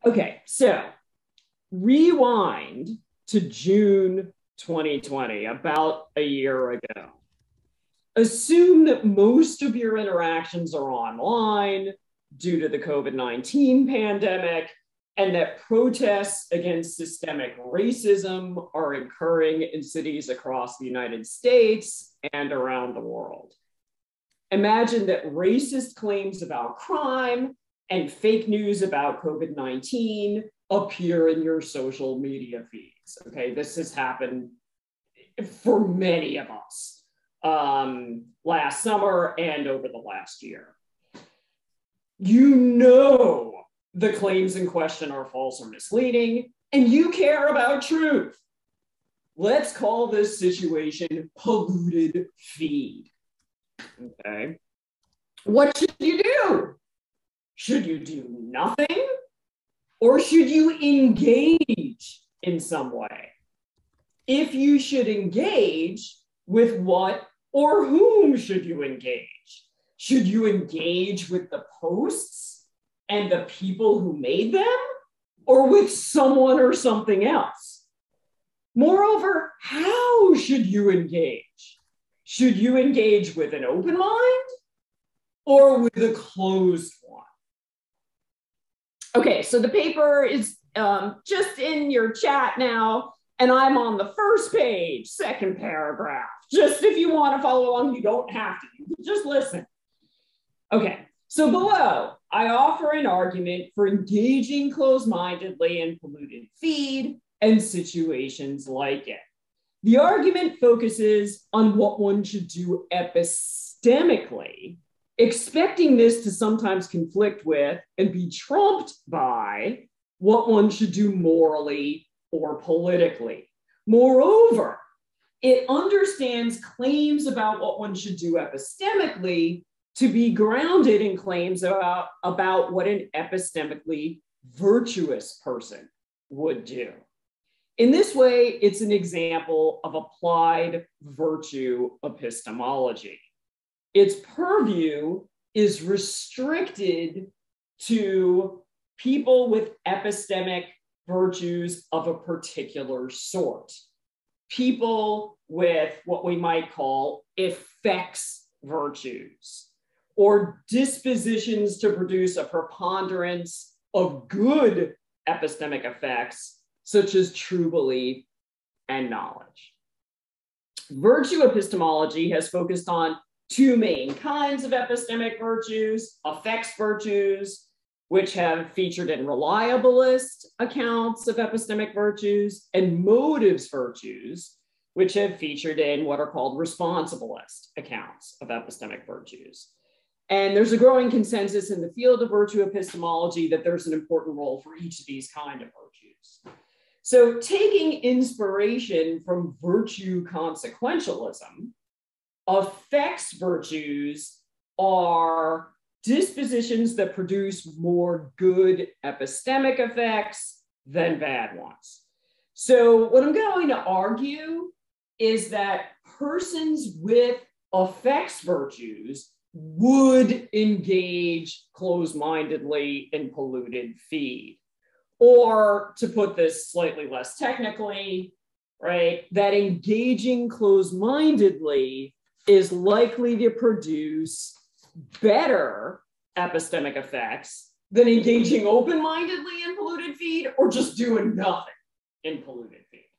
Okay, so rewind to June 2020, about a year ago. Assume that most of your interactions are online due to the COVID-19 pandemic, and that protests against systemic racism are occurring in cities across the United States and around the world. Imagine that racist claims about crime and fake news about COVID-19 appear in your social media feeds. Okay, this has happened for many of us last summer and over the last year. You know the claims in question are false or misleading, and you care about truth. Let's call this situation polluted feed. Okay. What should you do? Should you do nothing? Or should you engage in some way? If you should engage, with what or whom should you engage? Should you engage with the posts and the people who made them, or with someone or something else? Moreover, how should you engage? Should you engage with an open mind or with a closed one? Okay, so the paper is just in your chat now, and I'm on the first page, second paragraph. Just if you want to follow along, you don't have to. You can just listen. Okay, so below, I offer an argument for engaging closed-mindedly in polluted feed and situations like it. The argument focuses on what one should do epistemically, expecting this to sometimes conflict with and be trumped by what one should do morally or politically. Moreover, it understands claims about what one should do epistemically to be grounded in claims about what an epistemically virtuous person would do. In this way, it's an example of applied virtue epistemology. Its purview is restricted to people with epistemic virtues of a particular sort. People with what we might call effects virtues, or dispositions to produce a preponderance of good epistemic effects, such as true belief and knowledge. Virtue epistemology has focused on two main kinds of epistemic virtues: effects virtues, which have featured in reliabilist accounts of epistemic virtues, and motives virtues, which have featured in what are called responsibilist accounts of epistemic virtues. And there's a growing consensus in the field of virtue epistemology that there's an important role for each of these kind of virtues. So taking inspiration from virtue consequentialism, effects virtues are dispositions that produce more good epistemic effects than bad ones. So what I'm going to argue is that persons with effects virtues would engage closed-mindedly in polluted feed. Or to put this slightly less technically, right, that engaging closed-mindedly is likely to produce better epistemic effects than engaging open-mindedly in polluted feed or just doing nothing in polluted feed.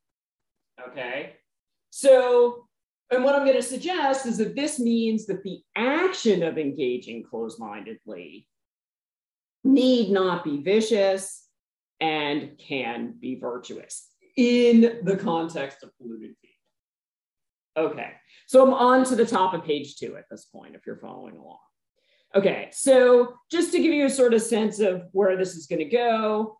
Okay? So, and what I'm going to suggest is that this means that the action of engaging closed-mindedly need not be vicious and can be virtuous in the context of polluted feed. Okay, so I'm on to the top of page 2 at this point, if you're following along. Okay, so just to give you a sort of sense of where this is going to go,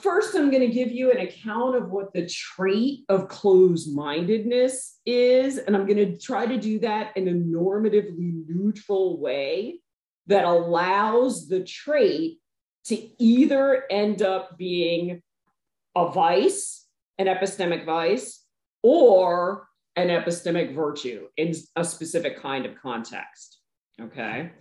first I'm going to give you an account of what the trait of closed-mindedness is, and I'm going to try to do that in a normatively neutral way that allows the trait to either end up being a vice, an epistemic vice, or an epistemic virtue in a specific kind of context, okay?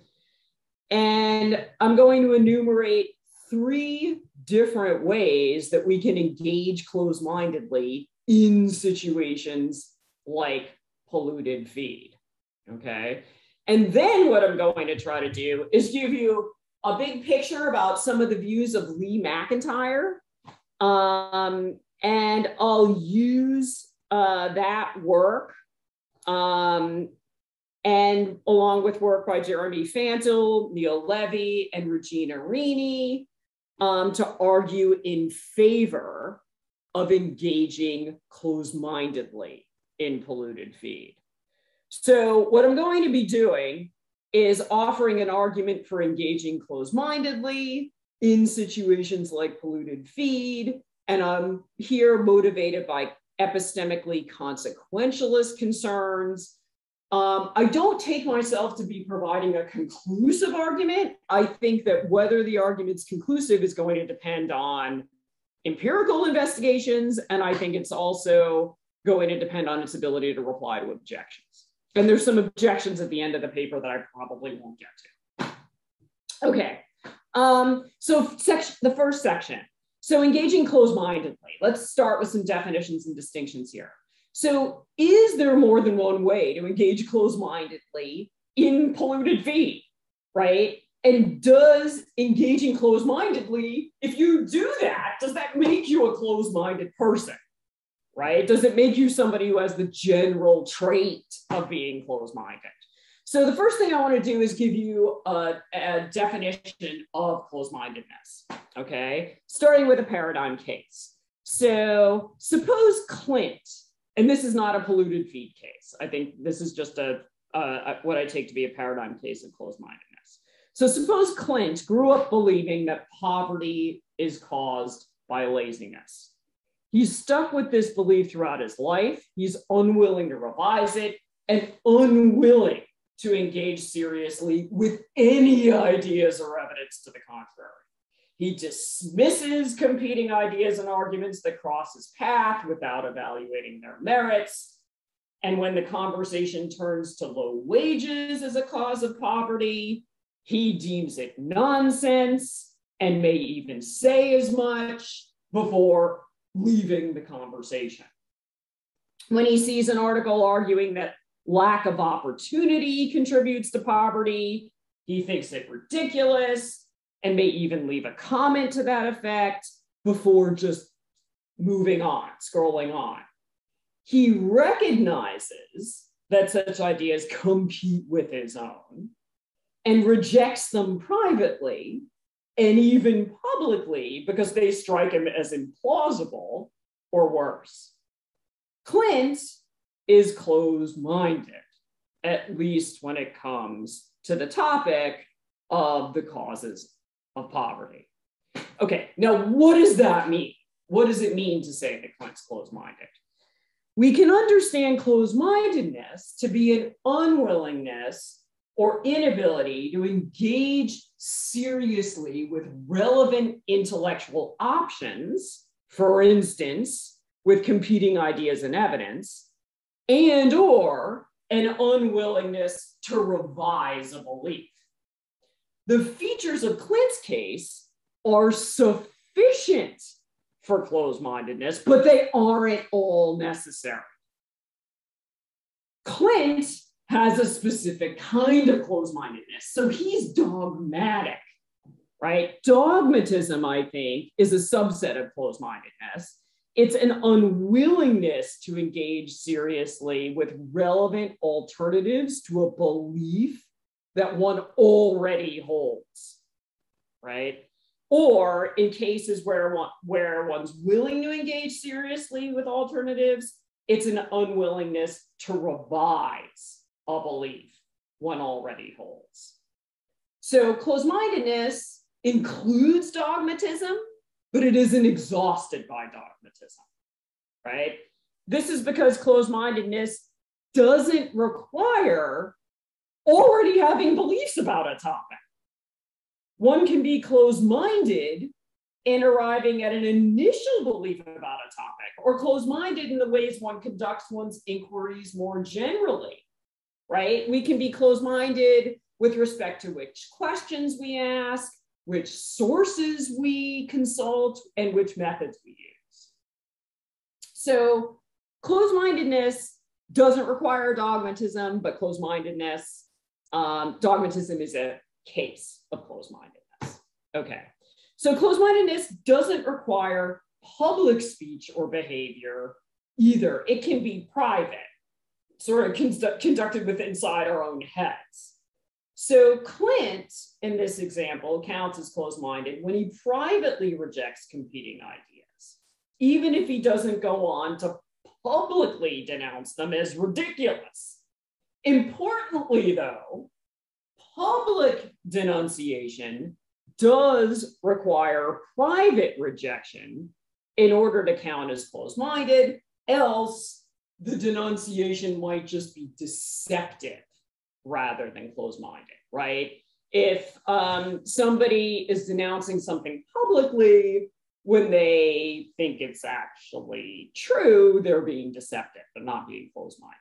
And I'm going to enumerate three different ways that we can engage closed-mindedly in situations like polluted feed, okay? And then what I'm going to try to do is give you a big picture about some of the views of Lee McIntyre, and I'll use that work and along with work by Jeremy Fantle, Neil Levy, and Regina Rini to argue in favor of engaging closed-mindedly in polluted feed. So what I'm going to be doing is offering an argument for engaging closed-mindedly in situations like polluted feed. And I'm here motivated by epistemically consequentialist concerns. I don't take myself to be providing a conclusive argument. I think that whether the argument's conclusive is going to depend on empirical investigations, and I think it's also going to depend on its ability to reply to objections. And there's some objections at the end of the paper that I probably won't get to. Okay, so the first section. So engaging closed-mindedly. Let's start with some definitions and distinctions here. So is there more than one way to engage closed-mindedly in polluted feed, right? And does engaging closed-mindedly, if you do that, does that make you a closed-minded person, right? Does it make you somebody who has the general trait of being closed-minded? So the first thing I want to do is give you a definition of closed-mindedness, okay? Starting with a paradigm case. So suppose Clint, and this is not a polluted feed case. I think this is just what I take to be a paradigm case of closed-mindedness. So suppose Clint grew up believing that poverty is caused by laziness. He's stuck with this belief throughout his life. He's unwilling to revise it and unwilling to engage seriously with any ideas or evidence to the contrary. He dismisses competing ideas and arguments that cross his path without evaluating their merits. And when the conversation turns to low wages as a cause of poverty, he deems it nonsense and may even say as much before leaving the conversation. When he sees an article arguing that lack of opportunity contributes to poverty, he thinks it ridiculous and may even leave a comment to that effect before just moving on, scrolling on. He recognizes that such ideas compete with his own and rejects them privately and even publicly because they strike him as implausible or worse. Clint is closed-minded, at least when it comes to the topic of the causes of poverty. Okay, now what does that mean? What does it mean to say that Clint's closed-minded? We can understand closed-mindedness to be an unwillingness or inability to engage seriously with relevant intellectual options, for instance, with competing ideas and evidence, and or an unwillingness to revise a belief. The features of Clint's case are sufficient for closed-mindedness, but they aren't all necessary. Clint has a specific kind of closed-mindedness, so he's dogmatic, right? Dogmatism, I think, is a subset of closed-mindedness. It's an unwillingness to engage seriously with relevant alternatives to a belief that one already holds, right? Or in cases where one's willing to engage seriously with alternatives, it's an unwillingness to revise a belief one already holds. So closed-mindedness includes dogmatism, but it isn't exhausted by dogmatism, right? This is because closed-mindedness doesn't require already having beliefs about a topic. One can be closed-minded in arriving at an initial belief about a topic, or closed-minded in the ways one conducts one's inquiries more generally, right? We can be closed-minded with respect to which questions we ask, which sources we consult, and which methods we use. So closed-mindedness doesn't require dogmatism, but closed-mindedness, dogmatism is a case of closed-mindedness. Okay, so closed-mindedness doesn't require public speech or behavior either. It can be private, sort of conducted within inside our own heads. So Clint, in this example, counts as closed-minded when he privately rejects competing ideas, even if he doesn't go on to publicly denounce them as ridiculous. Importantly, though, public denunciation does require private rejection in order to count as closed-minded, else the denunciation might just be deceptive rather than closed-minded, right? If somebody is denouncing something publicly, when they think it's actually true, they're being deceptive. They're not being closed-minded.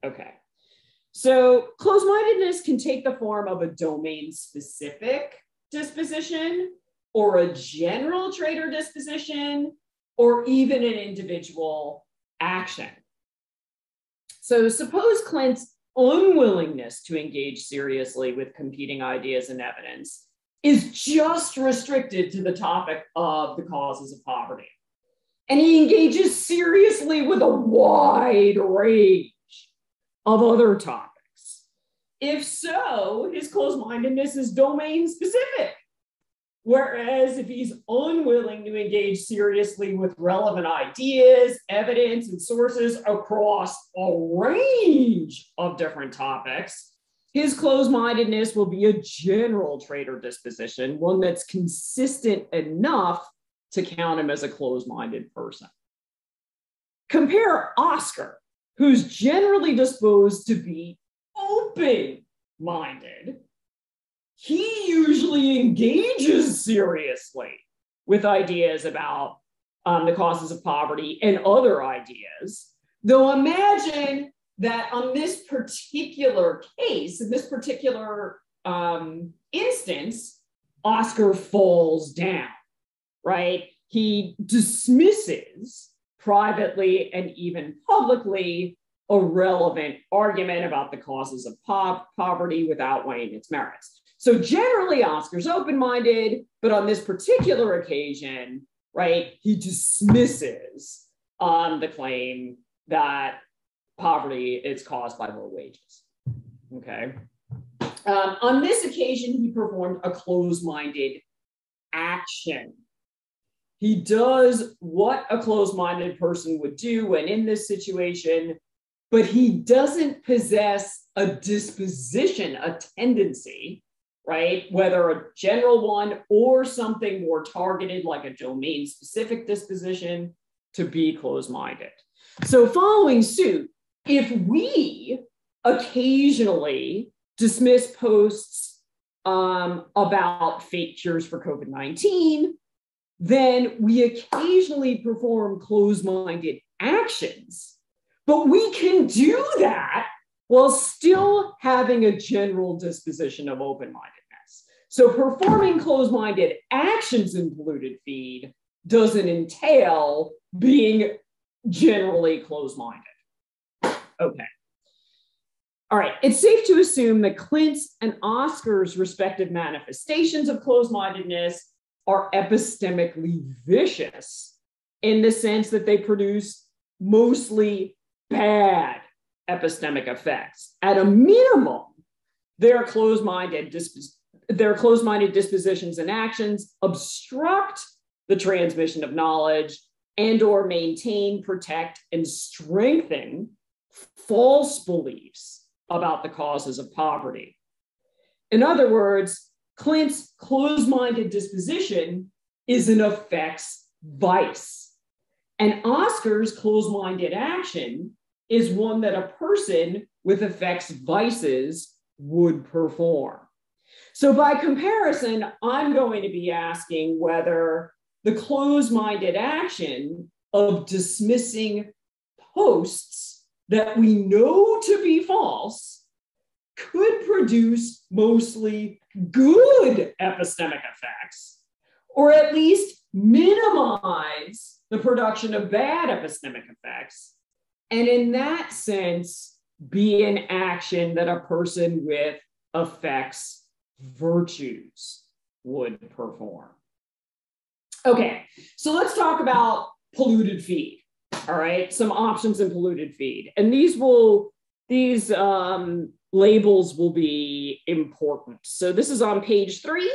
Okay. So closed-mindedness can take the form of a domain-specific disposition, or a general trait or disposition, or even an individual action. So suppose Clint's unwillingness to engage seriously with competing ideas and evidence is just restricted to the topic of the causes of poverty. And he engages seriously with a wide range of other topics. If so, his closed-mindedness is domain-specific. Whereas if he's unwilling to engage seriously with relevant ideas, evidence, and sources across a range of different topics, his closed-mindedness will be a general trait or disposition, one that's consistent enough to count him as a closed-minded person. Compare Oscar, who's generally disposed to be open-minded. He usually engages seriously with ideas about the causes of poverty and other ideas. Though imagine that on this particular case, in this particular instance, Oscar falls down, right? He dismisses privately and even publicly a relevant argument about the causes of poverty without weighing its merits. So generally, Oscar's open-minded, but on this particular occasion, right, he dismisses the claim that poverty is caused by low wages, okay? On this occasion, he performed a closed-minded action. He does what a closed-minded person would do when in this situation, but he doesn't possess a disposition, a tendency, right? Whether a general one or something more targeted like a domain-specific disposition to be closed-minded. So following suit, if we occasionally dismiss posts about fake cures for COVID-19, then we occasionally perform closed-minded actions, but we can do that while still having a general disposition of open-mindedness. So performing closed-minded actions in polluted feed doesn't entail being generally closed-minded. Okay. All right, it's safe to assume that Clint's and Oscar's respective manifestations of closed-mindedness are epistemically vicious in the sense that they produce mostly bad epistemic effects. At a minimum, their closed-minded dispositions and actions obstruct the transmission of knowledge and or maintain, protect, and strengthen false beliefs about the causes of poverty. In other words, Clint's closed-minded disposition is an effects vice, and Oscar's closed-minded action is one that a person with effects vices would perform. So by comparison, I'm going to be asking whether the closed-minded action of dismissing posts that we know to be false could produce mostly good epistemic effects, or at least minimize the production of bad epistemic effects, and in that sense, be an action that a person with affects virtues would perform. Okay, so let's talk about polluted feed. All right, some options in polluted feed, and these labels will be important. So this is on page 3,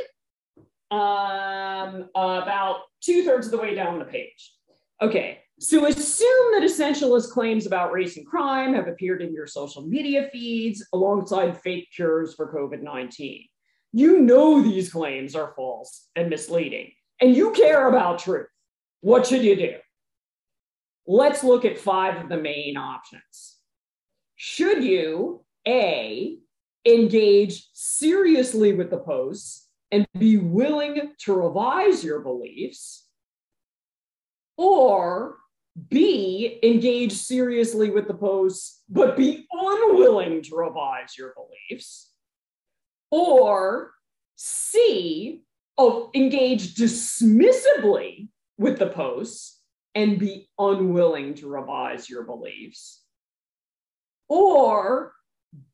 about 2/3 of the way down the page. Okay, so assume that essentialist claims about race and crime have appeared in your social media feeds alongside fake cures for COVID-19. You know these claims are false and misleading, and you care about truth. What should you do? Let's look at 5 of the main options. Should you, A, engage seriously with the posts and be willing to revise your beliefs, or B, engage seriously with the posts but be unwilling to revise your beliefs, or C, engage dismissively with the posts and be unwilling to revise your beliefs, or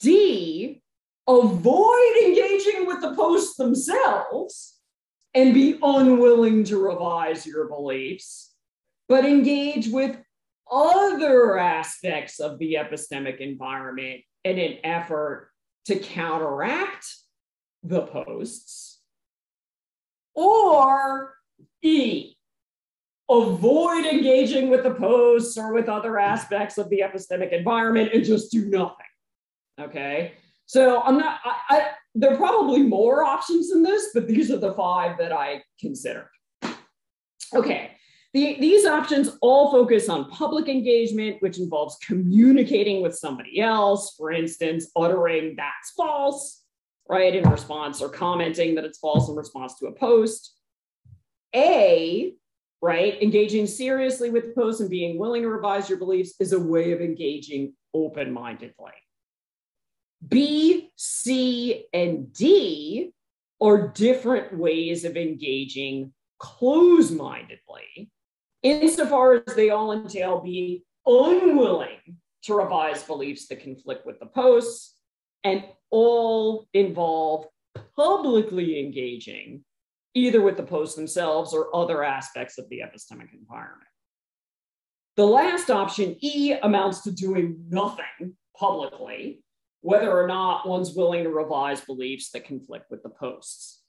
D, avoid engaging with the posts themselves and be unwilling to revise your beliefs, but engage with other aspects of the epistemic environment in an effort to counteract the posts, or E, avoid engaging with the posts or with other aspects of the epistemic environment and just do nothing. Okay, so there are probably more options than this, but these are the 5 that I considered. Okay, these options all focus on public engagement, which involves communicating with somebody else, for instance, uttering "that's false," right, in response, or commenting that it's false in response to a post. A, right, engaging seriously with the post and being willing to revise your beliefs is a way of engaging open-mindedly. B, C, and D are different ways of engaging close-mindedly, insofar as they all entail being unwilling to revise beliefs that conflict with the posts, and all involve publicly engaging either with the posts themselves or other aspects of the epistemic environment. The last option, E, amounts to doing nothing publicly, whether or not one's willing to revise beliefs that conflict with the posts.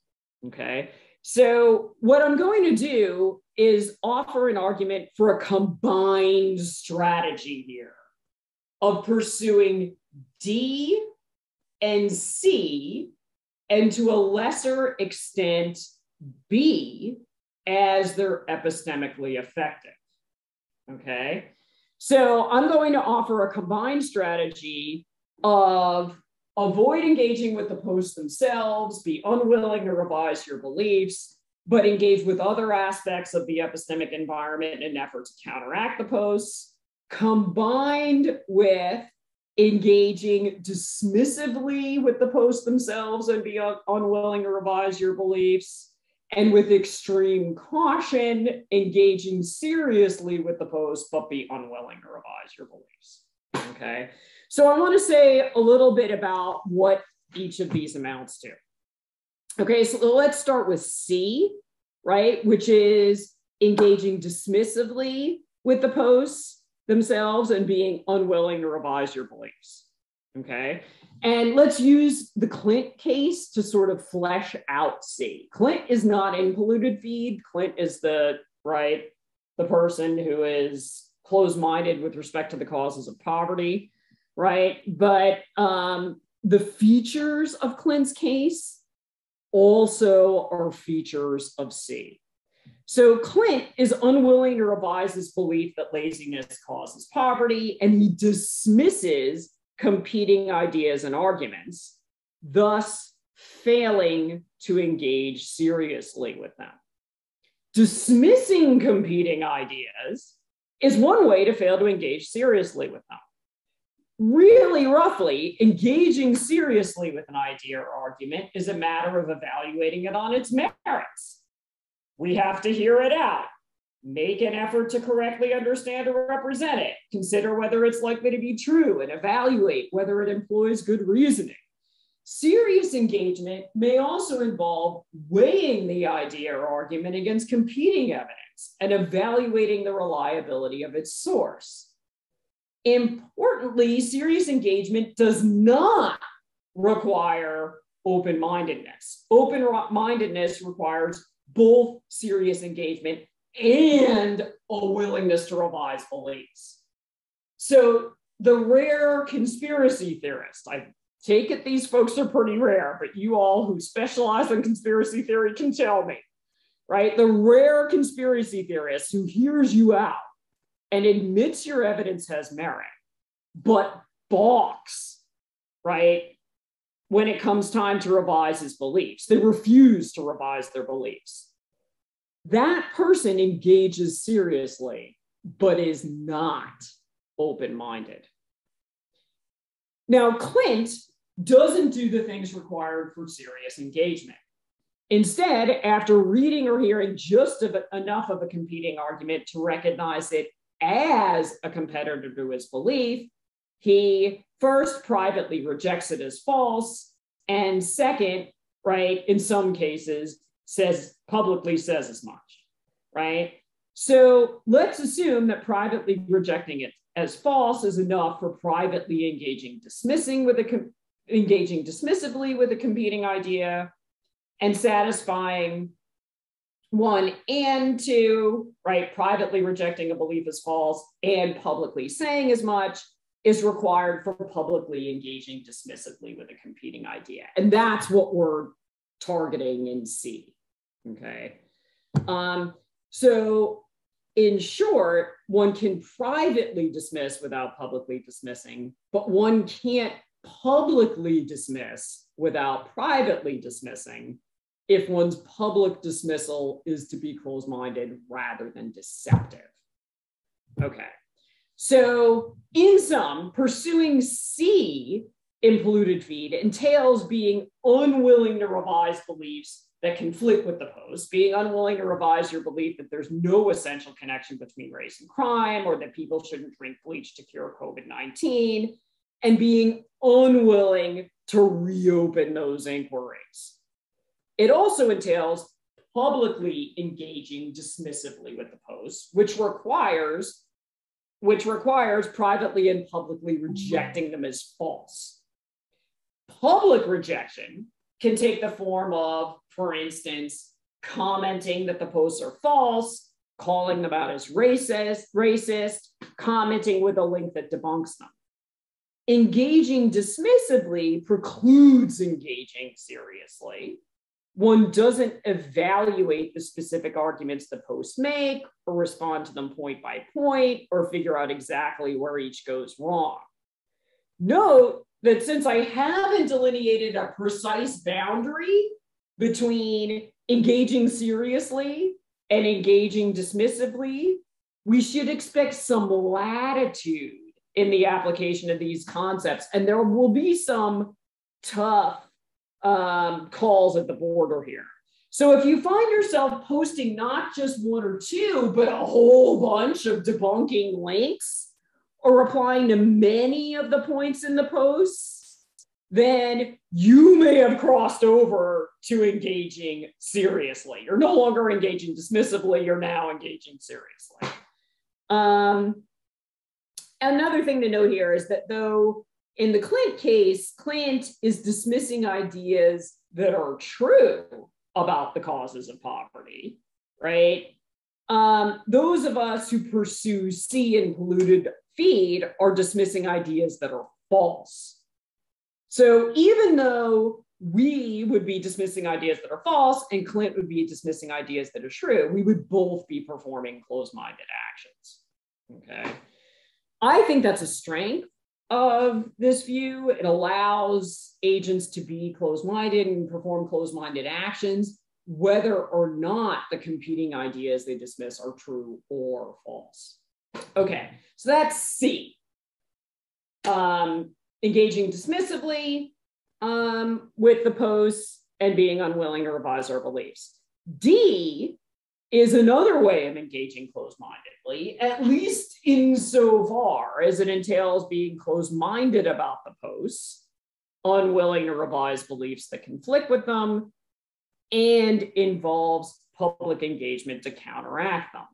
Okay, so what I'm going to do is offer an argument for a combined strategy here of pursuing D and C, and to a lesser extent, B, as they're epistemically effective. Okay, so I'm going to offer a combined strategy of avoid engaging with the posts themselves, be unwilling to revise your beliefs, but engage with other aspects of the epistemic environment in an effort to counteract the posts, combined with engaging dismissively with the posts themselves and be unwilling to revise your beliefs, and with extreme caution, engaging seriously with the posts, but be unwilling to revise your beliefs. Okay, so I want to say a little bit about what each of these amounts to. Okay, so let's start with C, right, which is engaging dismissively with the posts themselves and being unwilling to revise your beliefs. Okay, and let's use the Clint case to sort of flesh out C. Clint is not in polluted feed. Clint is the person who is closed-minded with respect to the causes of poverty, right? But the features of Clint's case also are features of C. So Clint is unwilling to revise his belief that laziness causes poverty, and he dismisses competing ideas and arguments, thus failing to engage seriously with them. Dismissing competing ideas is one way to fail to engage seriously with them. really roughly, engaging seriously with an idea or argument is a matter of evaluating it on its merits. We have to hear it out, make an effort to correctly understand or represent it, consider whether it's likely to be true, and evaluate whether it employs good reasoning. Serious engagement may also involve weighing the idea or argument against competing evidence and evaluating the reliability of its source. Importantly, serious engagement does not require open-mindedness. Open-mindedness requires both serious engagement and a willingness to revise beliefs. So the rare conspiracy theorist, I take it these folks are pretty rare, but you all who specialize in conspiracy theory can tell me, right? The rare conspiracy theorist who hears you out and admits your evidence has merit, but balks, right? When it comes time to revise his beliefs, they refuse to revise their beliefs. That person engages seriously, but is not open-minded. Now, Clint doesn't do the things required for serious engagement. Instead, after reading or hearing just enough of a competing argument to recognize it as a competitor to his belief, he first privately rejects it as false, and second, right, in some cases, publicly says as much, right? So let's assume that privately rejecting it as false is enough for privately engaging dismissively with a competing idea and satisfying 1 and 2, right? Privately rejecting a belief as false and publicly saying as much is required for publicly engaging dismissively with a competing idea. And that's what we're targeting in C, okay? So in short, one can privately dismiss without publicly dismissing, but one can't publicly dismiss without privately dismissing if one's public dismissal is to be closed-minded rather than deceptive. Okay, so in sum, pursuing C in polluted feed entails being unwilling to revise beliefs that conflict with the post, being unwilling to revise your belief that there's no essential connection between race and crime, or that people shouldn't drink bleach to cure COVID-19, and being unwilling to reopen those inquiries. It also entails publicly engaging dismissively with the post, which requires privately and publicly rejecting them as false. Public rejection can take the form of, for instance, commenting that the posts are false, calling them out as racist, commenting with a link that debunks them. Engaging dismissively precludes engaging seriously. One doesn't evaluate the specific arguments the posts make or respond to them point by point or figure out exactly where each goes wrong. Note that since I haven't delineated a precise boundary between engaging seriously and engaging dismissively, we should expect some latitude in the application of these concepts. And there will be some tough calls at the border here. So if you find yourself posting not just 1 or 2, but a whole bunch of debunking links or replying to many of the points in the posts, then you may have crossed over to engaging seriously. You're no longer engaging dismissively, you're now engaging seriously. Another thing to note here is that though in the Clint case, Clint is dismissing ideas that are true about the causes of poverty, right? Those of us who pursue C in polluted feed are dismissing ideas that are false. So even though we would be dismissing ideas that are false and Clint would be dismissing ideas that are true, we would both be performing closed-minded actions, okay? I think that's a strength of this view. It allows agents to be closed-minded and perform closed-minded actions, whether or not the competing ideas they dismiss are true or false. Okay, so that's C. engaging dismissively with the posts, and being unwilling to revise our beliefs. D is another way of engaging closed-mindedly, at least insofar as it entails being closed-minded about the posts, unwilling to revise beliefs that conflict with them, and involves public engagement to counteract them.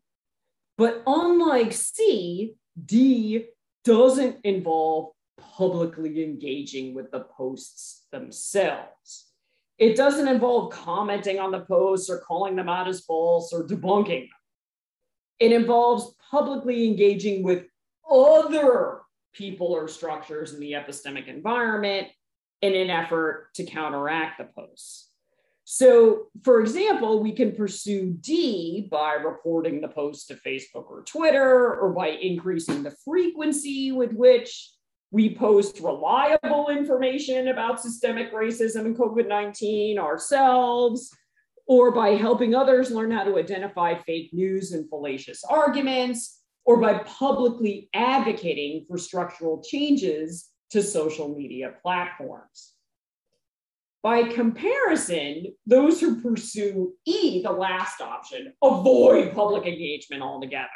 But unlike C, D doesn't involve publicly engaging with the posts themselves. It doesn't involve commenting on the posts or calling them out as false or debunking them. It involves publicly engaging with other people or structures in the epistemic environment in an effort to counteract the posts. So, for example, we can pursue D by reporting the post to Facebook or Twitter, or by increasing the frequency with which we post reliable information about systemic racism and COVID-19 ourselves, or by helping others learn how to identify fake news and fallacious arguments, or by publicly advocating for structural changes to social media platforms. By comparison, those who pursue E, the last option, avoid public engagement altogether.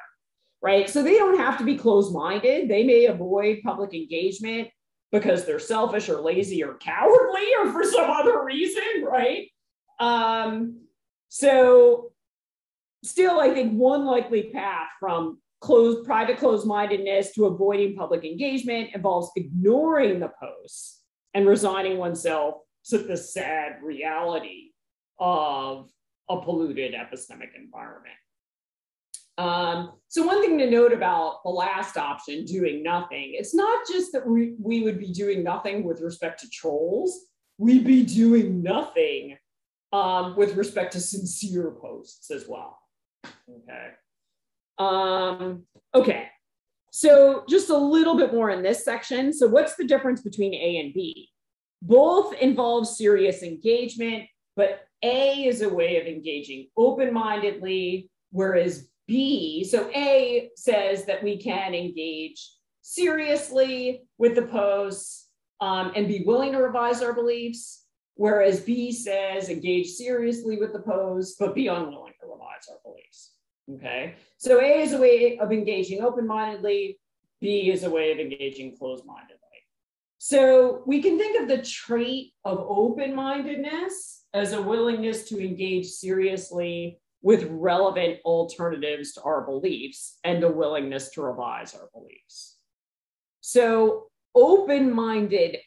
Right? So they don't have to be closed-minded. They may avoid public engagement because they're selfish or lazy or cowardly or for some other reason, right? So still, I think one likely path from private closed-mindedness to avoiding public engagement involves ignoring the posts and resigning oneself to the sad reality of a polluted epistemic environment. So one thing to note about the last option, doing nothing, it's not just that we would be doing nothing with respect to trolls, we'd be doing nothing with respect to sincere posts as well. Okay, so just a little bit more in this section. So what's the difference between A and B? Both involve serious engagement, but A is a way of engaging open-mindedly, whereas B, so A says that we can engage seriously with the posts and be willing to revise our beliefs, whereas B says engage seriously with the posts, but be unwilling to revise our beliefs, okay? So A is a way of engaging open-mindedly, B is a way of engaging closed-mindedly. So we can think of the trait of open-mindedness as a willingness to engage seriously with relevant alternatives to our beliefs and a willingness to revise our beliefs. So open-minded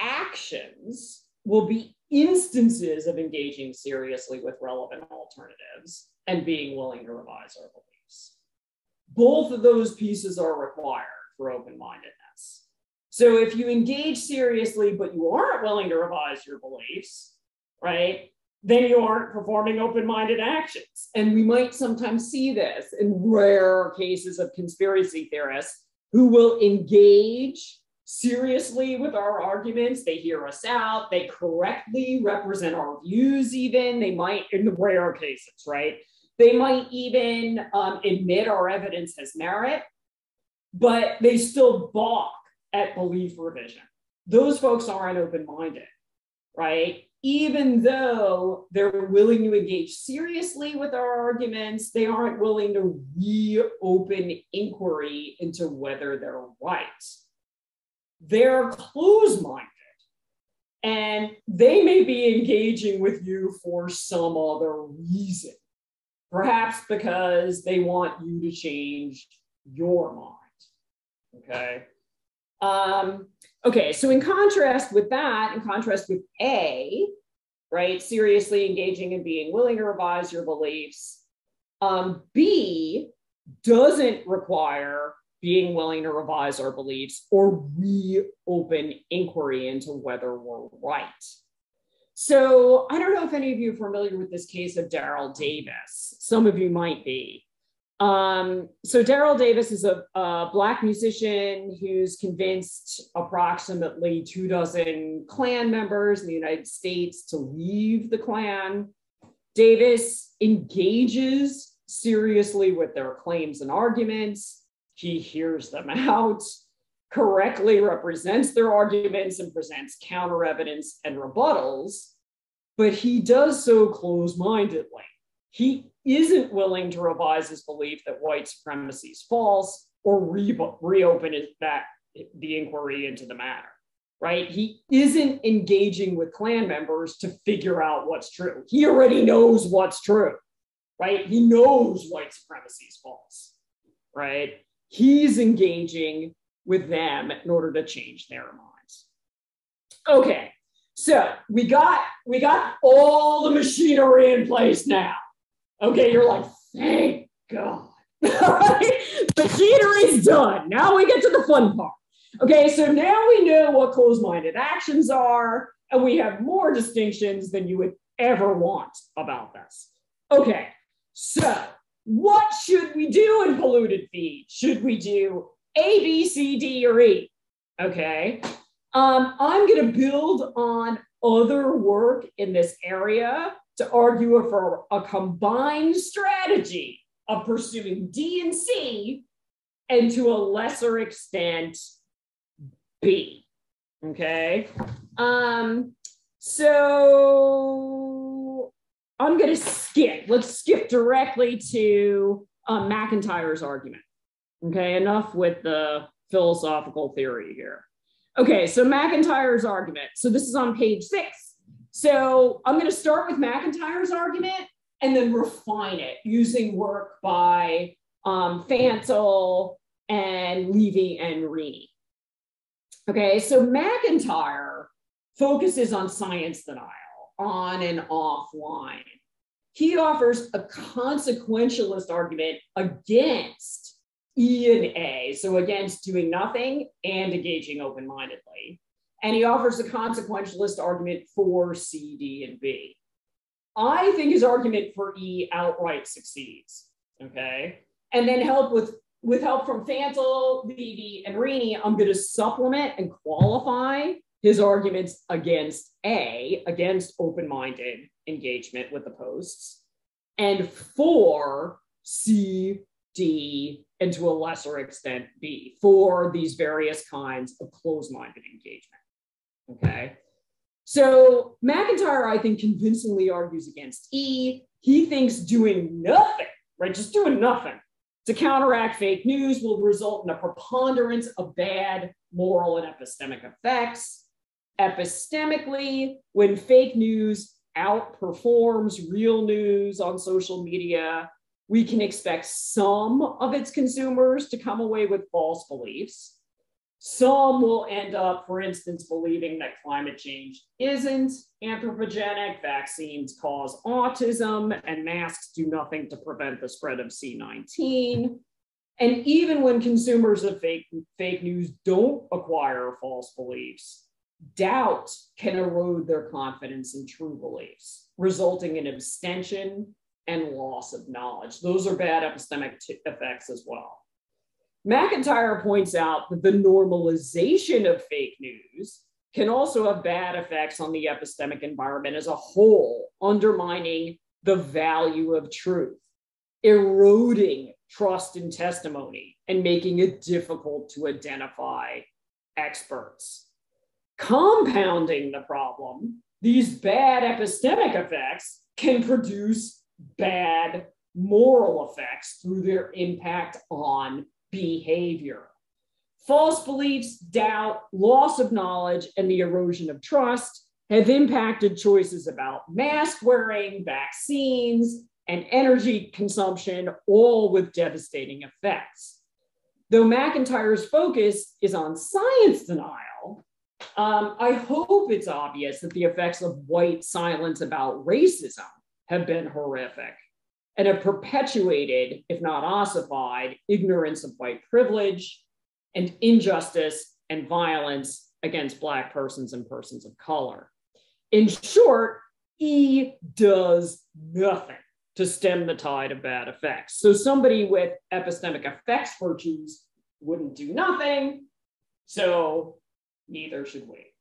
actions will be instances of engaging seriously with relevant alternatives and being willing to revise our beliefs. Both of those pieces are required for open-mindedness. So if you engage seriously, but you aren't willing to revise your beliefs, right, then you aren't performing open-minded actions. And we might sometimes see this in rare cases of conspiracy theorists who will engage seriously with our arguments. They hear us out, they correctly represent our views even. They might, in the rare cases, right? They might even admit our evidence has merit, but they still balk at belief revision. Those folks aren't open-minded, right? Even though they're willing to engage seriously with our arguments, they aren't willing to reopen inquiry into whether they're right. They're closed-minded, and they may be engaging with you for some other reason, perhaps because they want you to change your mind, okay? Okay, so in contrast with that, in contrast with A, right, seriously engaging and being willing to revise your beliefs, B doesn't require being willing to revise our beliefs or reopen inquiry into whether we're right. So I don't know if any of you are familiar with this case of Daryl Davis. Some of you might be. So Daryl Davis is a Black musician who's convinced approximately 24 Klan members in the United States to leave the Klan. Davis engages seriously with their claims and arguments. He hears them out. correctly represents their arguments and presents counter evidence and rebuttals, but he does so close-mindedly. He isn't willing to revise his belief that white supremacy is false or reopen the inquiry into the matter, right? He isn't engaging with Klan members to figure out what's true. He already knows what's true, right? He knows white supremacy is false, right? He's engaging with them in order to change their minds. Okay, so we got all the machinery in place now. Okay, you're like, thank God. Machinery's done. Now we get to the fun part. Okay, so now we know what closed-minded actions are, and we have more distinctions than you would ever want about this. Okay, so what should we do in polluted feed? Should we do A, B, C, D, or E? Okay, I'm going to build on other work in this area to argue for a combined strategy of pursuing D and C, and to a lesser extent, B. Okay, so I'm going to skip. Let's skip directly to McIntyre's argument. Okay, enough with the philosophical theory here. Okay, so McIntyre's argument. So this is on page 6. So I'm going to start with McIntyre's argument and then refine it using work by Fancel and Levy and Rini. Okay, so McIntyre focuses on science denial, on and offline. He offers a consequentialist argument against E and A, so against doing nothing and engaging open-mindedly. And he offers a consequentialist argument for C, D, and B. I think his argument for E outright succeeds, okay? And then with help from Fancel, Levy, and Rini, I'm going to supplement and qualify his arguments against A, against open-minded engagement with the posts, and for C, D, and to a lesser extent, B, for these various kinds of closed-minded engagement, okay? So McIntyre, I think, convincingly argues against E. He thinks doing nothing, right, just doing nothing to counteract fake news will result in a preponderance of bad moral and epistemic effects. Epistemically, when fake news outperforms real news on social media, we can expect some of its consumers to come away with false beliefs. Some will end up, for instance, believing that climate change isn't anthropogenic, vaccines cause autism, and masks do nothing to prevent the spread of C-19. And even when consumers of fake news don't acquire false beliefs, doubt can erode their confidence in true beliefs, resulting in abstention and loss of knowledge. Those are bad epistemic effects as well. McIntyre points out that the normalization of fake news can also have bad effects on the epistemic environment as a whole, undermining the value of truth, eroding trust in testimony, and making it difficult to identify experts. Compounding the problem, these bad epistemic effects can produce bad moral effects through their impact on behavior. False beliefs, doubt, loss of knowledge, and the erosion of trust have impacted choices about mask wearing, vaccines, and energy consumption, all with devastating effects. Though McIntyre's focus is on science denial, I hope it's obvious that the effects of white silence about racism have been horrific and have perpetuated, if not ossified, ignorance of white privilege and injustice and violence against Black persons and persons of color. In short, E does nothing to stem the tide of bad effects. So somebody with epistemic effects virtues wouldn't do nothing, so neither should we.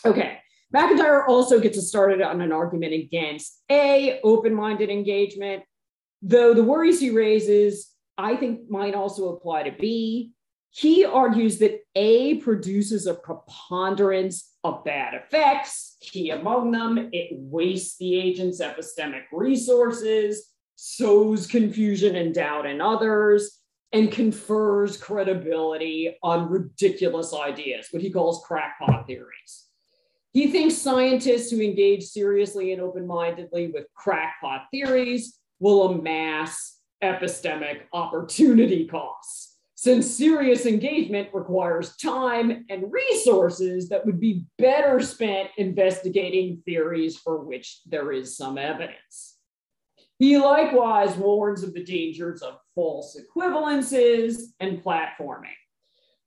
Okay. McIntyre also gets us started on an argument against A, open-minded engagement, though the worries he raises, I think, might also apply to B. He argues that A produces a preponderance of bad effects. Key among them, it wastes the agent's epistemic resources, sows confusion and doubt in others, and confers credibility on ridiculous ideas, what he calls crackpot theories. He thinks scientists who engage seriously and open-mindedly with crackpot theories will amass epistemic opportunity costs, since serious engagement requires time and resources that would be better spent investigating theories for which there is some evidence. He likewise warns of the dangers of false equivalences and platforming.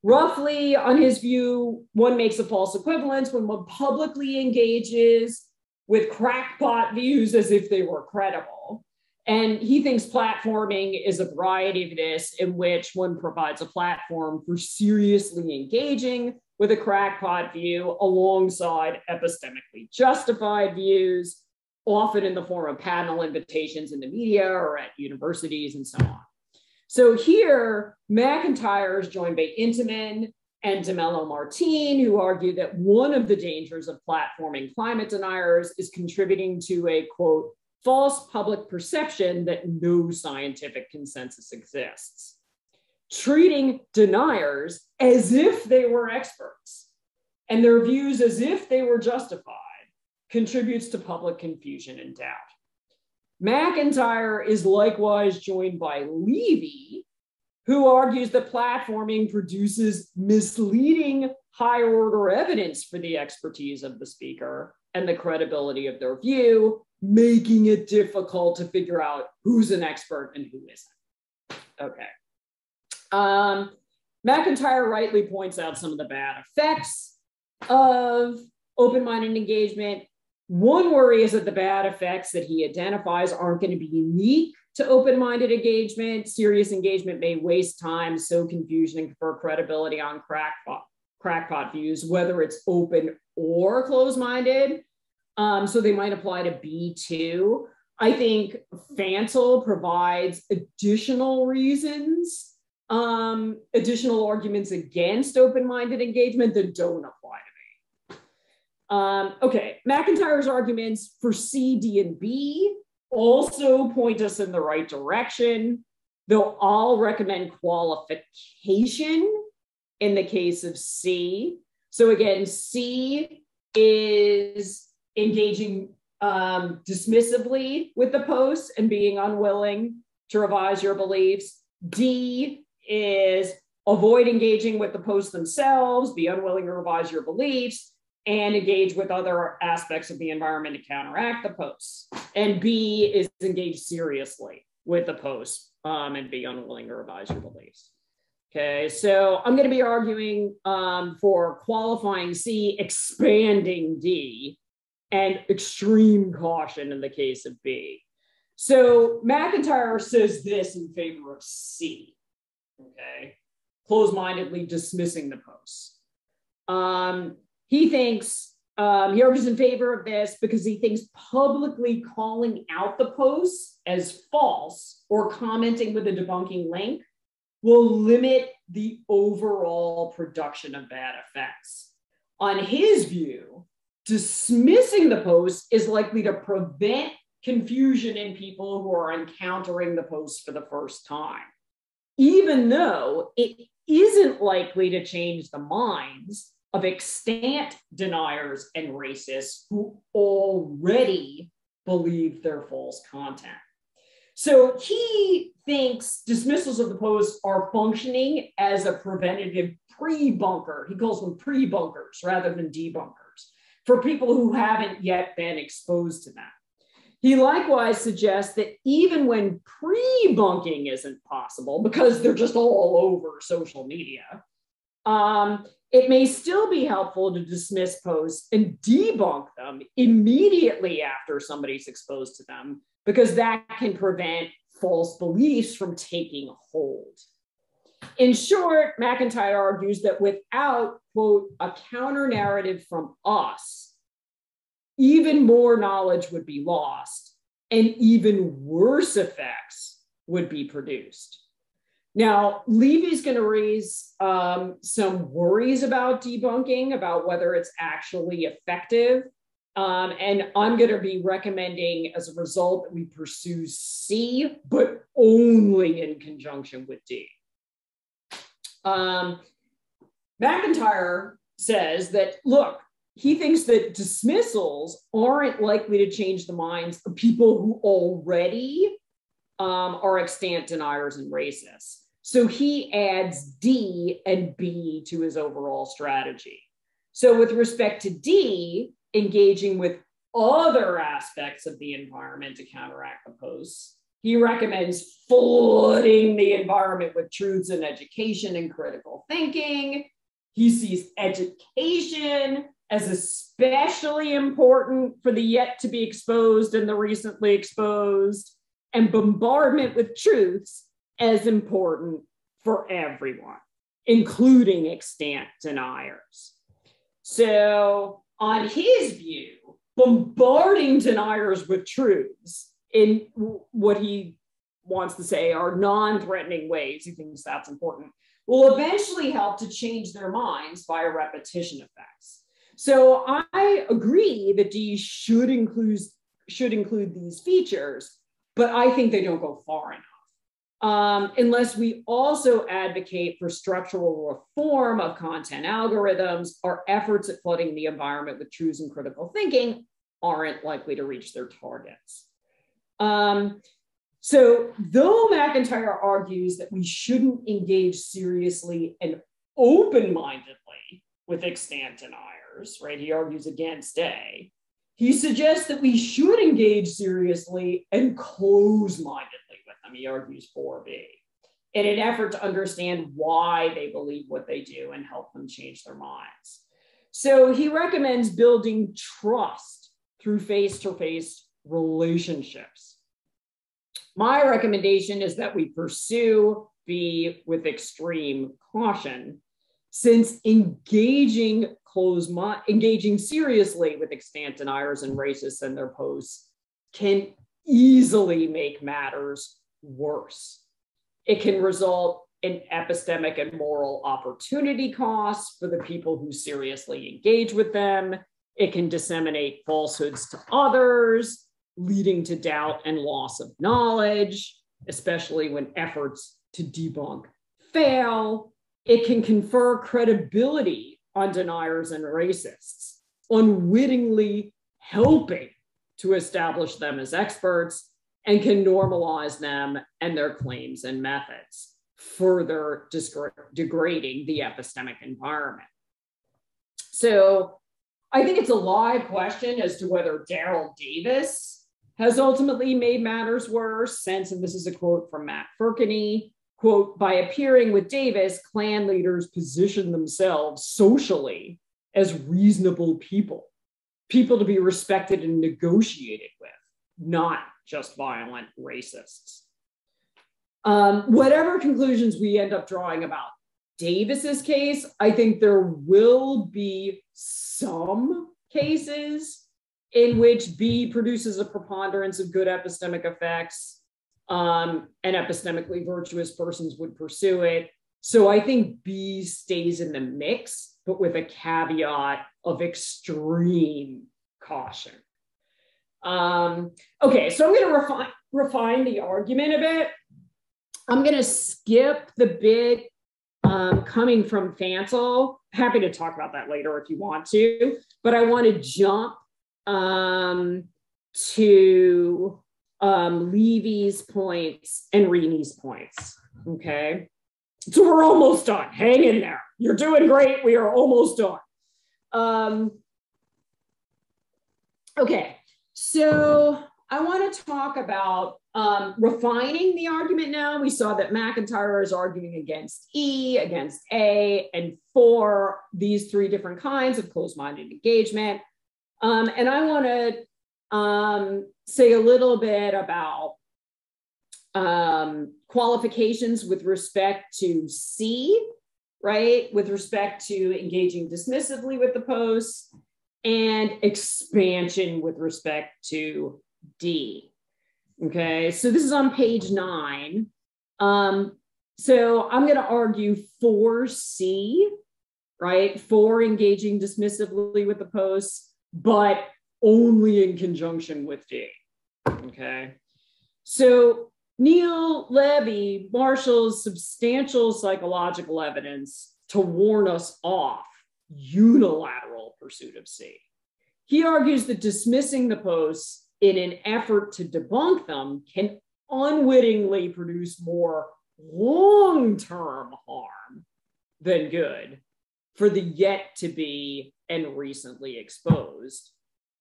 Roughly, on his view, one makes a false equivalence when one publicly engages with crackpot views as if they were credible. And he thinks platforming is a variety of this in which one provides a platform for seriously engaging with a crackpot view alongside epistemically justified views, often in the form of panel invitations in the media or at universities and so on. So here, McIntyre is joined by Intamin and DeMello Martin, who argue that one of the dangers of platforming climate deniers is contributing to a, quote, false public perception that no scientific consensus exists. Treating deniers as if they were experts and their views as if they were justified contributes to public confusion and doubt. McIntyre is likewise joined by Levy, who argues that platforming produces misleading higher order evidence for the expertise of the speaker and the credibility of their view, making it difficult to figure out who's an expert and who isn't. Okay. McIntyre rightly points out some of the bad effects of open-minded engagement. One worry is that the bad effects that he identifies aren't going to be unique to open-minded engagement. Serious engagement may waste time, sow confusion, and confer credibility on crackpot views, whether it's open or closed-minded. So they might apply to B2. I think Fansel provides additional reasons, additional arguments against open-minded engagement that don't apply to me. Okay, McIntyre's arguments for C, D, and B also point us in the right direction, though I'll recommend qualification in the case of C. So again, C is engaging dismissively with the post and being unwilling to revise your beliefs. D is avoid engaging with the posts themselves, be unwilling to revise your beliefs, and engage with other aspects of the environment to counteract the posts. And B is engage seriously with the posts and be unwilling to revise your beliefs. Okay, so I'm going to be arguing for qualifying C, expanding D, and extreme caution in the case of B. So McIntyre says this in favor of C, okay? Closed-mindedly dismissing the posts. He thinks, he argues in favor of this because he thinks publicly calling out the posts as false or commenting with a debunking link will limit the overall production of bad effects. On his view, dismissing the post is likely to prevent confusion in people who are encountering the post for the first time, even though it isn't likely to change the minds of extant deniers and racists who already believe their false content. So he thinks dismissals of the post are functioning as a preventative pre-bunker. He calls them pre-bunkers rather than debunkers for people who haven't yet been exposed to them. He likewise suggests that even when pre-bunking isn't possible, because they're just all over social media, it may still be helpful to dismiss posts and debunk them immediately after somebody's exposed to them, because that can prevent false beliefs from taking hold. In short, McIntyre argues that without, quote, a counter narrative from us, even more knowledge would be lost and even worse effects would be produced. Now, Levy's going to raise some worries about debunking, about whether it's actually effective. And I'm going to be recommending, as a result, that we pursue C, but only in conjunction with D. McIntyre says that, look, he thinks that dismissals aren't likely to change the minds of people who already are extant deniers and racists. So he adds D and B to his overall strategy. So with respect to D, engaging with other aspects of the environment to counteract the posts, he recommends flooding the environment with truths in education and critical thinking. He sees education as especially important for the yet to be exposed and the recently exposed, and bombardment with truths as important for everyone, including extant deniers. So on his view, bombarding deniers with truths in what he wants to say are non-threatening ways, he thinks that's important, will eventually help to change their minds via repetition effects. So I agree that D should include these features, but I think they don't go far enough. Unless we also advocate for structural reform of content algorithms, our efforts at flooding the environment with truths and critical thinking aren't likely to reach their targets. So though McIntyre argues that we shouldn't engage seriously and open-mindedly with extant deniers, right? He argues against A. He suggests that we should engage seriously and close-mindedly with them. He argues for B, in an effort to understand why they believe what they do and help them change their minds. So he recommends building trust through face-to-face relationships. My recommendation is that we pursue B with extreme caution, since engaging seriously with extant deniers and racists and their posts can easily make matters worse. It can result in epistemic and moral opportunity costs for the people who seriously engage with them. It can disseminate falsehoods to others, leading to doubt and loss of knowledge, especially when efforts to debunk fail. It can confer credibility on deniers and racists, unwittingly helping to establish them as experts, and can normalize them and their claims and methods, further degrading the epistemic environment. So I think it's a live question as to whether Daryl Davis has ultimately made matters worse, since, and this is a quote from Matt Firkany, quote, by appearing with Davis, Klan leaders position themselves socially as reasonable people to be respected and negotiated with, not just violent racists. Whatever conclusions we end up drawing about Davis's case, I think there will be some cases in which B produces a preponderance of good epistemic effects, and epistemically virtuous persons would pursue it. So I think B stays in the mix, but with a caveat of extreme caution. Okay, so I'm going to refine the argument a bit. I'm going to skip the bit coming from Fansel. Happy to talk about that later if you want to, but I want to jump to Levy's points and Rini's points, okay? So we're almost done. Hang in there. You're doing great. We are almost done. Okay, so I want to talk about refining the argument now. We saw that McIntyre is arguing against E, against A, and for these three different kinds of closed-minded engagement. And I want to say a little bit about qualifications with respect to C, right? With respect to engaging dismissively with the posts, and expansion with respect to D. Okay, so this is on page 9. So I'm going to argue for C, right? For engaging dismissively with the posts, but only in conjunction with D. Okay. So Neil Levy marshals substantial psychological evidence to warn us off unilateral pursuit of C. He argues that dismissing the posts in an effort to debunk them can unwittingly produce more long-term harm than good for the yet to be and recently exposed,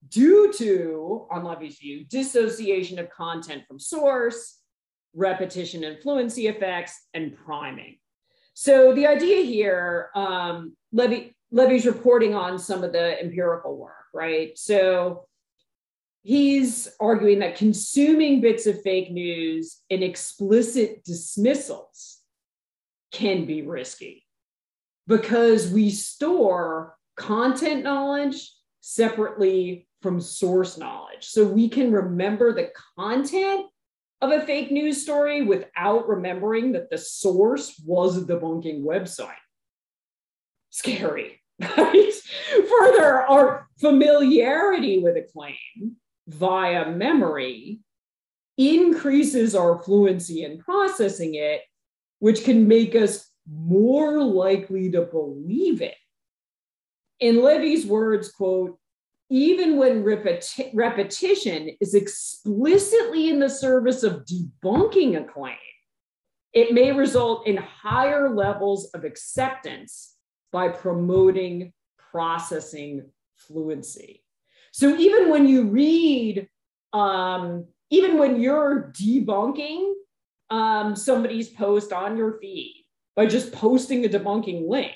due to, on Levy's view, dissociation of content from source, repetition and fluency effects, and priming. So the idea here, Levy's reporting on some of the empirical work, right? So he's arguing that consuming bits of fake news in explicit dismissals can be risky because we store content knowledge separately from source knowledge. So we can remember the content of a fake news story without remembering that the source was a debunking website. Scary, right? Further, our familiarity with a claim via memory increases our fluency in processing it, which can make us more likely to believe it. In Levy's words, quote, even when repetition is explicitly in the service of debunking a claim, it may result in higher levels of acceptance by promoting processing fluency. So even when you read, even when you're debunking somebody's post on your feed by just posting a debunking link,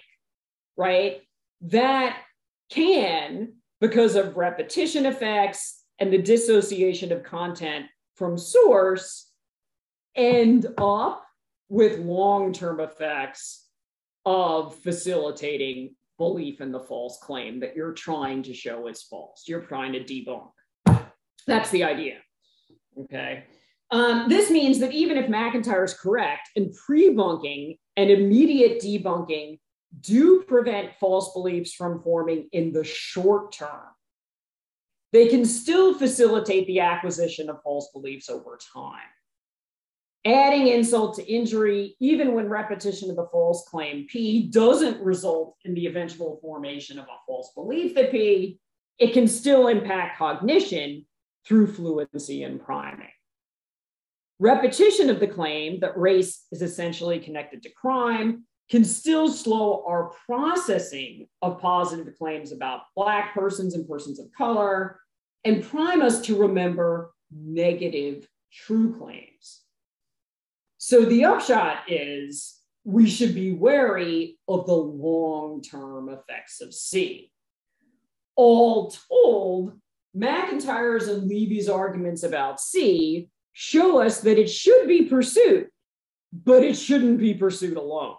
right? That can, because of repetition effects and the dissociation of content from source, end up with long-term effects of facilitating belief in the false claim that you're trying to show is false. You're trying to debunk. That's the idea, okay? This means that even if McIntyre is correct and pre-bunking and immediate debunking do prevent false beliefs from forming in the short term, they can still facilitate the acquisition of false beliefs over time. Adding insult to injury, even when repetition of the false claim P doesn't result in the eventual formation of a false belief that P, it can still impact cognition through fluency and priming. Repetition of the claim that race is essentially connected to crime can still slow our processing of positive claims about Black persons and persons of color and prime us to remember negative true claims. So the upshot is we should be wary of the long-term effects of C. All told, McIntyre's and Levy's arguments about C show us that it should be pursued, but it shouldn't be pursued alone.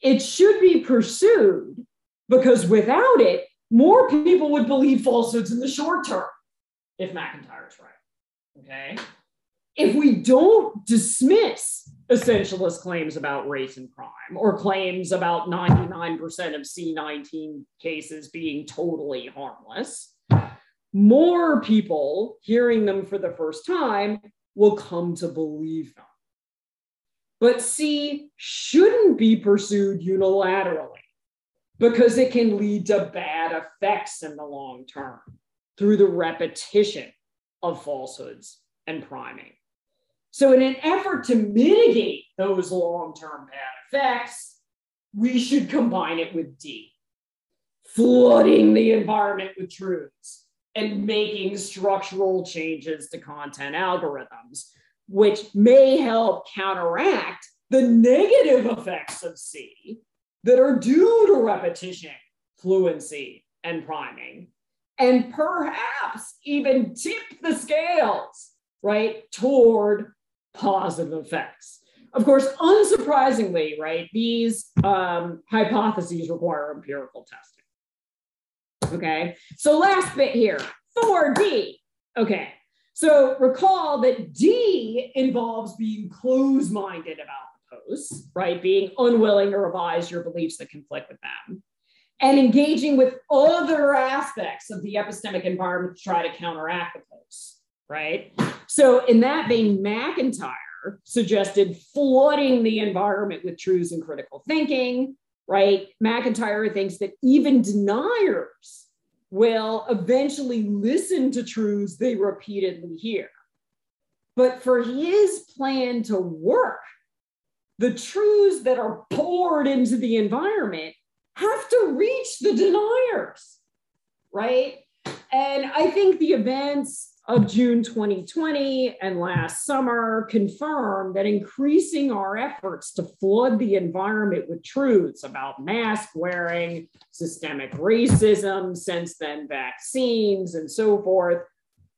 It should be pursued because without it, more people would believe falsehoods in the short term, if McIntyre's right, okay? If we don't dismiss essentialist claims about race and crime or claims about 99% of C19 cases being totally harmless, more people hearing them for the first time will come to believe them. But C shouldn't be pursued unilaterally because it can lead to bad effects in the long term through the repetition of falsehoods and priming. So in an effort to mitigate those long-term bad effects, we should combine it with D, flooding the environment with truths and making structural changes to content algorithms, which may help counteract the negative effects of C that are due to repetition, fluency, and priming, and perhaps even tip the scales, right, toward positive effects. Of course, unsurprisingly, right, these hypotheses require empirical testing. Okay, so last bit here, 4D. Okay, so recall that D involves being closed-minded about the posts, right? Being unwilling to revise your beliefs that conflict with them, and engaging with other aspects of the epistemic environment to try to counteract the posts, right? So in that vein, McIntyre suggested flooding the environment with truths and critical thinking, right? McIntyre thinks that even deniers will eventually listen to truths they repeatedly hear. But for his plan to work, the truths that are poured into the environment have to reach the deniers, right? And I think the events of June 2020 and last summer confirm that increasing our efforts to flood the environment with truths about mask wearing, systemic racism, since then vaccines, and so forth,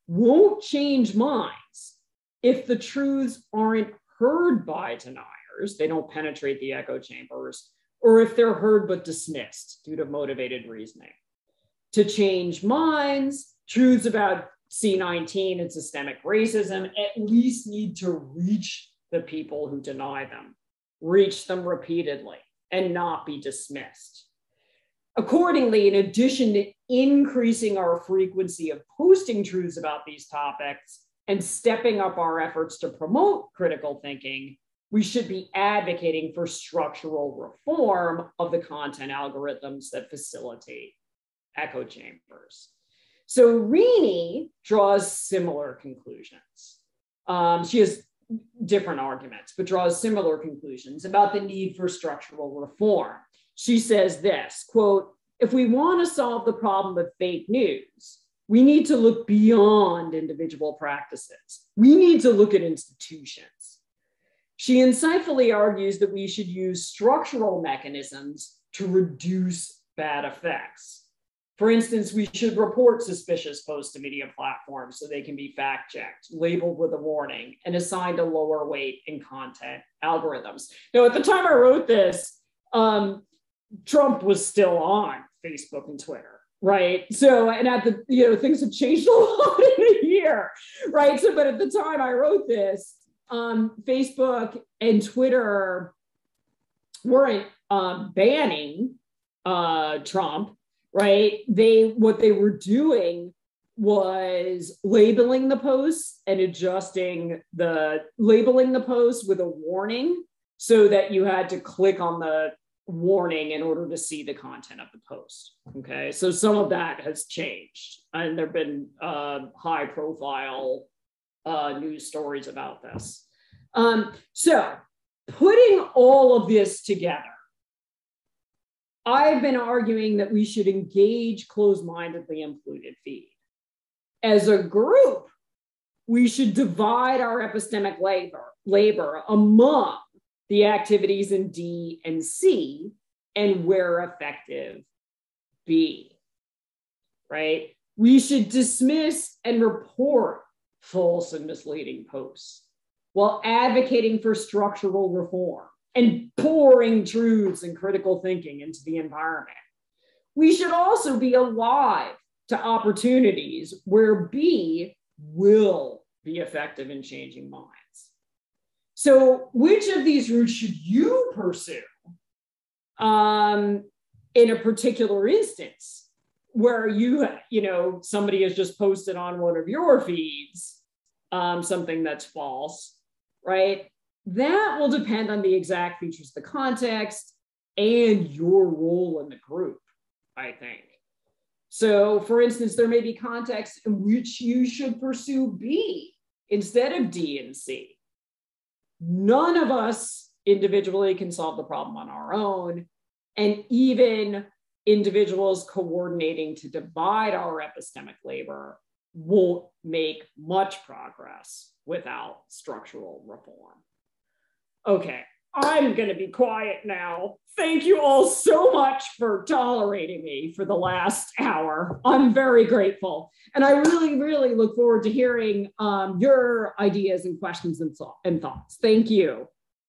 won't change minds if the truths aren't heard by deniers, they don't penetrate the echo chambers, or if they're heard but dismissed due to motivated reasoning. To change minds, truths about C19 and systemic racism at least need to reach the people who deny them, reach them repeatedly, and not be dismissed. Accordingly, in addition to increasing our frequency of posting truths about these topics and stepping up our efforts to promote critical thinking, we should be advocating for structural reform of the content algorithms that facilitate echo chambers. So Rini draws similar conclusions. She has different arguments, but draws similar conclusions about the need for structural reform. She says this, quote, if we want to solve the problem of fake news, we need to look beyond individual practices. We need to look at institutions. She insightfully argues that we should use structural mechanisms to reduce bad effects. For instance, we should report suspicious posts to media platforms so they can be fact-checked, labeled with a warning, and assigned a lower weight in content algorithms. Now, at the time I wrote this, Trump was still on Facebook and Twitter, right? So, and at the, things have changed a lot in a year, right? So, but at the time I wrote this, Facebook and Twitter weren't banning Trump, right? What they were doing was labeling the posts and labeling the post with a warning so that you had to click on the warning in order to see the content of the post. Okay, so some of that has changed, and there have been high profile news stories about this. So putting all of this together, I've been arguing that we should engage closed-mindedly in polluted feed. As a group, we should divide our epistemic labor among the activities in D and C, and where effective, B, right? We should dismiss and report false and misleading posts while advocating for structural reform and pouring truths and critical thinking into the environment. We should also be alive to opportunities where B will be effective in changing minds. So which of these routes should you pursue in a particular instance where somebody has just posted on one of your feeds something that's false, right? That will depend on the exact features of the context and your role in the group, I think. So for instance, there may be contexts in which you should pursue B instead of D and C. None of us individually can solve the problem on our own, and even individuals coordinating to divide our epistemic labor won't make much progress without structural reform. Okay, I'm going to be quiet now. Thank you all so much for tolerating me for the last hour. I'm very grateful. And I really, really look forward to hearing your ideas and questions and thoughts. Thank you.